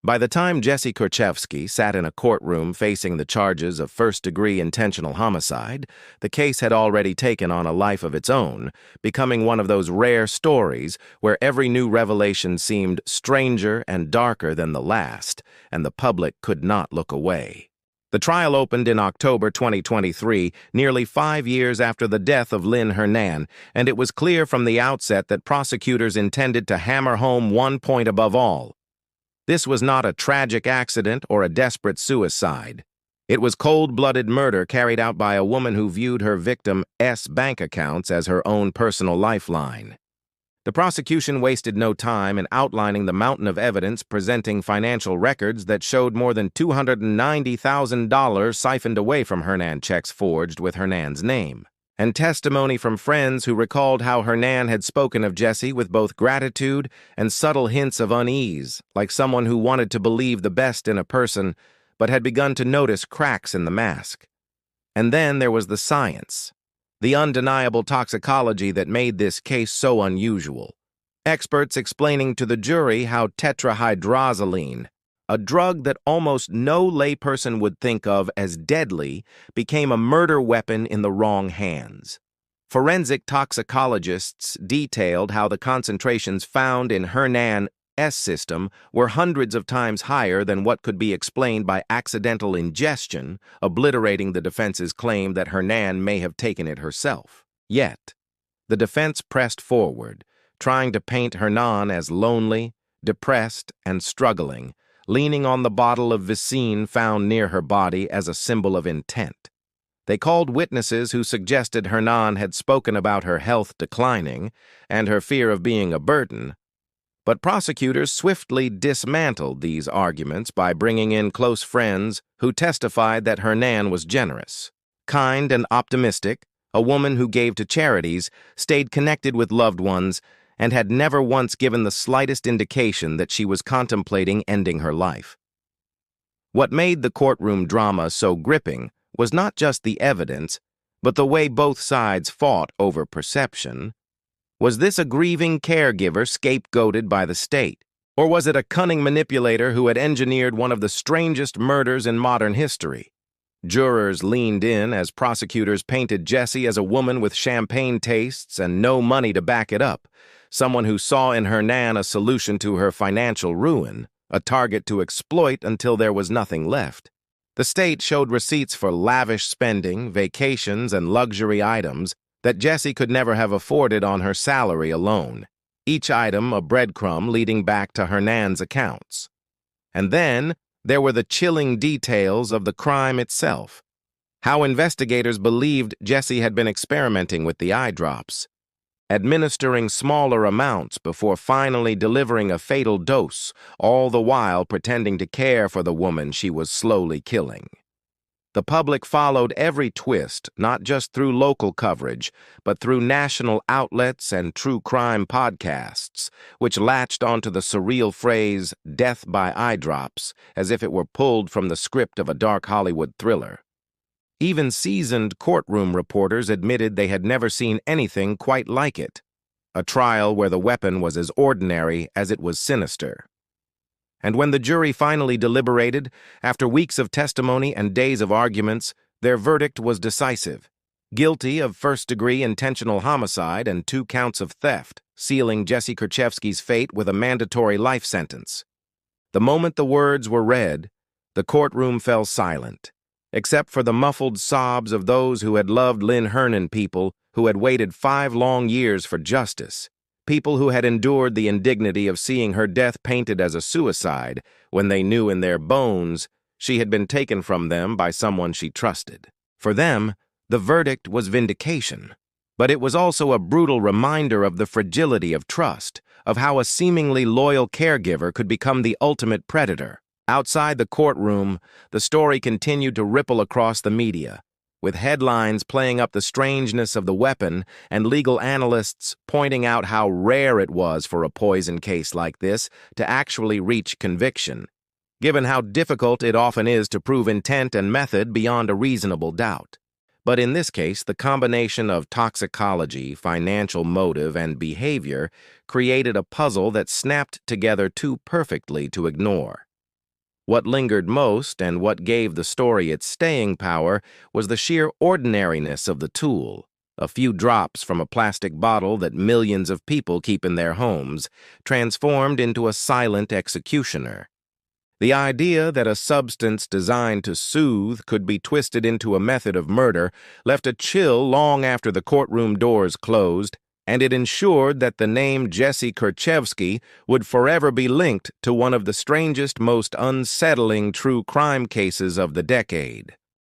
By the time Jesse Korchevsky sat in a courtroom facing the charges of first-degree intentional homicide, the case had already taken on a life of its own, becoming one of those rare stories where every new revelation seemed stranger and darker than the last, and the public could not look away. The trial opened in October 2023, nearly 5 years after the death of Lynn Hernan, and it was clear from the outset that prosecutors intended to hammer home one point above all. This was not a tragic accident or a desperate suicide. It was cold-blooded murder carried out by a woman who viewed her victim's bank accounts as her own personal lifeline. The prosecution wasted no time in outlining the mountain of evidence presenting financial records that showed more than $290,000 siphoned away from Hernan, checks forged with Hernan's name, and testimony from friends who recalled how Hernan had spoken of Jesse with both gratitude and subtle hints of unease, like someone who wanted to believe the best in a person but had begun to notice cracks in the mask. And then there was the science, the undeniable toxicology that made this case so unusual. Experts explaining to the jury how tetrahydrozoline, a drug that almost no layperson would think of as deadly, became a murder weapon in the wrong hands. Forensic toxicologists detailed how the concentrations found in Hernan's system were hundreds of times higher than what could be explained by accidental ingestion, obliterating the defense's claim that Hernan may have taken it herself. Yet, the defense pressed forward, trying to paint Hernan as lonely, depressed, and struggling, leaning on the bottle of Vicine found near her body as a symbol of intent. They called witnesses who suggested Hernan had spoken about her health declining and her fear of being a burden, but prosecutors swiftly dismantled these arguments by bringing in close friends who testified that Hernan was generous, kind, and optimistic, a woman who gave to charities, stayed connected with loved ones, and had never once given the slightest indication that she was contemplating ending her life. What made the courtroom drama so gripping was not just the evidence, but the way both sides fought over perception. Was this a grieving caregiver scapegoated by the state? Or was it a cunning manipulator who had engineered one of the strangest murders in modern history? Jurors leaned in as prosecutors painted Jesse as a woman with champagne tastes and no money to back it up, someone who saw in Hernan a solution to her financial ruin, a target to exploit until there was nothing left. The state showed receipts for lavish spending, vacations, and luxury items that Jesse could never have afforded on her salary alone, each item a breadcrumb leading back to Hernan's accounts. And then there were the chilling details of the crime itself, how investigators believed Jesse had been experimenting with the eyedrops, administering smaller amounts before finally delivering a fatal dose, all the while pretending to care for the woman she was slowly killing. The public followed every twist, not just through local coverage, but through national outlets and true crime podcasts, which latched onto the surreal phrase, "death by eyedrops," as if it were pulled from the script of a dark Hollywood thriller. Even seasoned courtroom reporters admitted they had never seen anything quite like it, a trial where the weapon was as ordinary as it was sinister. And when the jury finally deliberated, after weeks of testimony and days of arguments, their verdict was decisive: guilty of first-degree intentional homicide and 2 counts of theft, sealing Jesse Korchevsky's fate with a mandatory life sentence. The moment the words were read, the courtroom fell silent, except for the muffled sobs of those who had loved Lynn Hernan, people who had waited 5 long years for justice. People who had endured the indignity of seeing her death painted as a suicide when they knew in their bones she had been taken from them by someone she trusted. For them, the verdict was vindication. But it was also a brutal reminder of the fragility of trust, of how a seemingly loyal caregiver could become the ultimate predator. Outside the courtroom, the story continued to ripple across the media, with headlines playing up the strangeness of the weapon and legal analysts pointing out how rare it was for a poison case like this to actually reach conviction, given how difficult it often is to prove intent and method beyond a reasonable doubt. But in this case, the combination of toxicology, financial motive, and behavior created a puzzle that snapped together too perfectly to ignore. What lingered most and what gave the story its staying power was the sheer ordinariness of the tool. A few drops from a plastic bottle that millions of people keep in their homes, transformed into a silent executioner. The idea that a substance designed to soothe could be twisted into a method of murder left a chill long after the courtroom doors closed, and it ensured that the name Jesse Kerchevsky would forever be linked to one of the strangest, most unsettling true crime cases of the decade.